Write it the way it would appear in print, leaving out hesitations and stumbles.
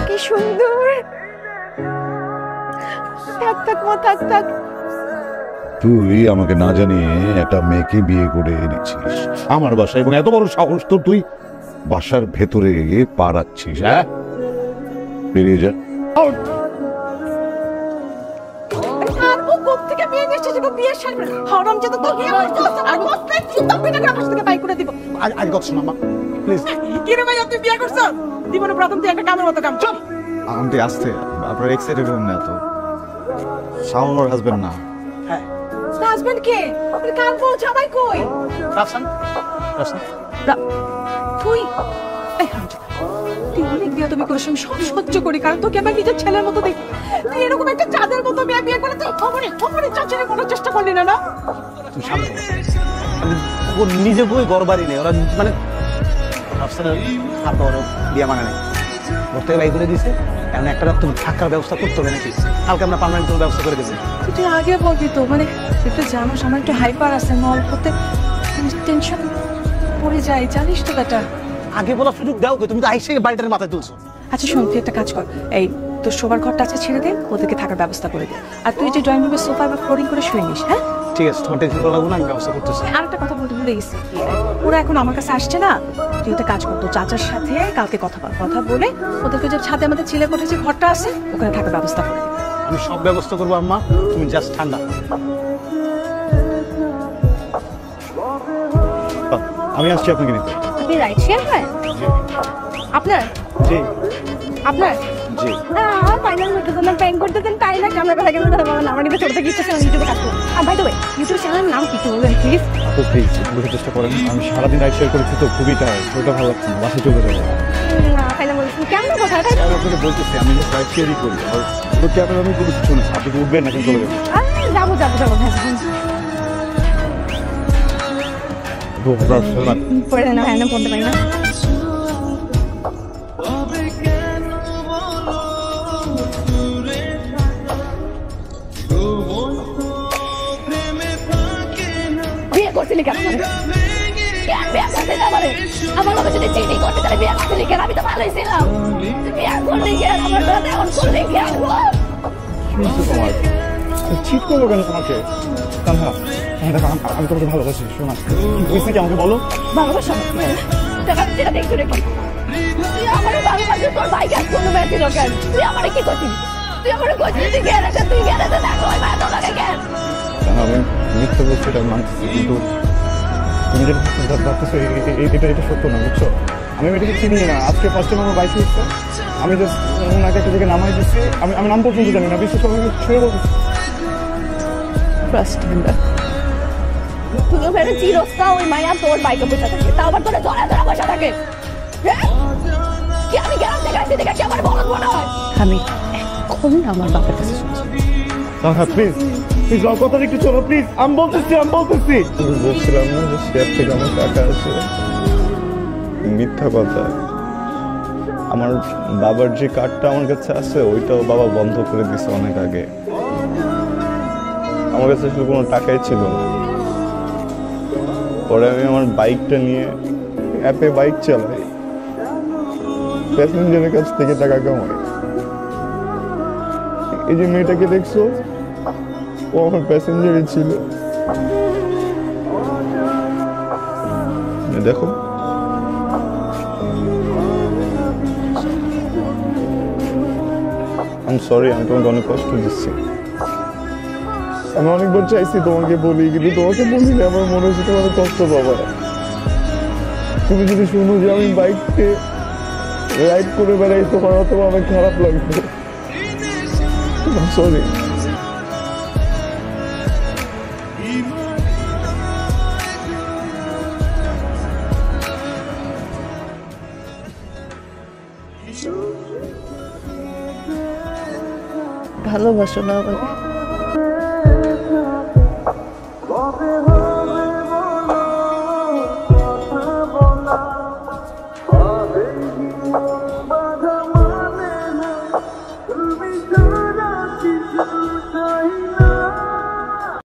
কি সুন্দর। থাক থাক মা, থাক থাক। তুই আমাকে না জানিয়ে একটা মেয়েকে বিয়ে করে এনেছিস আমার বাসায়, এবং এত বড় সাহস তো তুই বাসার ভেতরে গিয়ে পা রাখছিস। হ্যাঁ, বেরিয়ে যা। আন্টি আসতে আপনার এক্সাইটেড হন না তো, শাওনের হাজবেন্ড না। হাজবেন্ড কে? কান বল, জামাই কই? রাফসান, রাফসান তুই তুই অনেক বিয়ে তুমি করিস, আমি সব সহ্য করি, কারণ তোকে আমার নিজের ছেলের মতো দেখি। তুই এরকম একটা চাঁদের মতো বিয়ে করে তুই খবরে চাচারে কোনো চেষ্টা করলি না? না তুমি শান্ত ও নিজে বই ঘর বাড়ি নেই, ওরা মানে রাফসানের হাত ওর বিয়ে মানে নেই, ওর থেকে বাই করে দিয়েছে। এখন একটা রাত তুমি থাকার ব্যবস্থা করতে হবে নাকি? কালকে আমরা পার্মানেন্ট কোনো ব্যবস্থা করে দেবো। তুই আগে বলবি তো, মানে একটু জানোস আমার একটু হাইপার আছে, নল করতে টেনশন পড়ে যায়, জানিস তো বেটা। আগে বলার সুযোগ দাও, তুমি তো আইসে বাড়িটার মাথায় তুলছো। আচ্ছা শোন, তুই একটা কাজ কর, এই তোর শোবার ঘরটা আছে ছেড়ে দে, ওদেরকে থাকার ব্যবস্থা করে দে, আর তুই যে ড্রয়িং রুমের সোফা বা ফ্লোরিং করে শুয়ে নিস। হ্যাঁ ঠিক আছে, তোমার টেনশন করা লাগবে না, আমি ব্যবস্থা করতেছি। আর একটা কথা বলতে ভুলে গেছি, ওরা এখন আমার কাছে আসছে না, তুই একটা কাজ করতো, চাচার সাথে কালকে কথা বলে ওদেরকে যে ছাদে আমাদের ছেলে কোঠে যে ঘরটা আছে ওখানে থাকার ব্যবস্থা করে দে। আমি সব ব্যবস্থা করবো আম্মা, তুমি জাস্ট ঠান্ডা। আমি আসছি আপনাকে নিতে। আপনি রাইট শেয়ার হয় আপনার? জি আপনার জি। ফাইনাল করতেছেন না, প্যাং করতেছেন, তাই না? আমরা কথা কেন কথা বলেন? আমার কিন্তু ছোট থেকে ইচ্ছা ছিল ইউটিউবে কাজ করবো। আর বাই দ্য ওয়ে ইউটিউব চ্যানেলের নাম কি বলবেন প্লিজ? তো প্লিজ বুঝতে চেষ্টা করেন, আমি সারাদিন রাইড শেয়ার করেছি তো খুবই টায়ার্ড, ওটা ভালো লাগছে না, বাসে চলে যাবো। ফাইনাল বলছেন কেমন কথা? আমি আপনাকে বলতেছি আমি জাস্ট রাইড শেয়ারই করি, আর ওটা ক্যামেরা আমি কোনো কিছু না। আপনি উঠবেন নাকি চলে যাবেন? যাবো যাবো যাবো পড়ে না, হ্যাঁ না পড়তে পারি না। বিয়ে করছিলি কেন? আমার বাবা যদি চিনি করতে তাহলে বিয়ে করছিলি কেন? আমি তো ভালোই ছিলাম। বিয়ে করলি কেন? আমার সাথে এখন করলি কেন? তোমার চিট করবো কেন তোমাকে? কানহা আমি তোমাকে ভালোবাসি, শোনা বুঝছি কি আমাকে বলো। ভালোবাসা যেটা দেখছো রেখে তুই আমার ভালোবাসি, তোর ভাই কাজ কোনো মেয়েছিল কেন? তুই আমার কি করছিস? তুই আমার করছিস তুই গেলে তুই গেলে দেখো মায়া তো লাগে কেন? আমি মিথ্যে বলছি, এটা মানতেছি, কিন্তু তুমি যেটা ভাবতেছো এটা সত্য না, বুঝছো? আমি মেয়েটাকে চিনি না, আজকে ফার্স্ট টাইম আমার বাইক হচ্ছে, আমি জাস্ট ওনাকে একটা জায়গায় নামাই দিচ্ছি, আমি নাম পর্যন্ত জানি না, বিশ্বাস করে ছেড়ে বলতেছি। তুই মেরে চিরস্তা ওই মায়া তোর বাইকে বসে থাকে, তাও আবার তোরা ধরা ধরা বসে থাকে। কি আমি গেলাম দেখাচ্ছি দেখে আমার বলদ মনে হয়? আমি এখন আমার বাপের কাছে শুনছি। প্লিজ প্লিজ আমার কথাটা একটু চলো প্লিজ, আমি বলতেছি বলছিলাম না যে শেয়ার থেকে আমার টাকা আছে, মিথ্যা কথা। আমার বাবার যে কার্ডটা আমার কাছে আছে ওইটাও বাবা বন্ধ করে দিছে অনেক আগে, আমার কাছে আসলে কোনো টাকাই ছিল না। পরে আমি আমার বাইকটা নিয়ে অ্যাপে বাইক চালাই, প্যাসেঞ্জারের কাছ থেকে টাকা কামাই। এই যে মেয়েটাকে দেখছো ও আমার প্যাসেঞ্জারই ছিল। দেখো আমি সরি, আমি তোমাকে অনেক কষ্ট দিচ্ছি। আমি অনেকবার চাইছি তোমাকে বলি, কিন্তু তোমাকে বলিনি, আমার মনে হচ্ছে তোমার কষ্ট পাবা। তুমি যদি শুনো যে আমি বাইককে রাইড করে বেড়াই, তোমার অত অনেক খারাপ লাগবে। সরি। ভালোবাসো না আমাকে?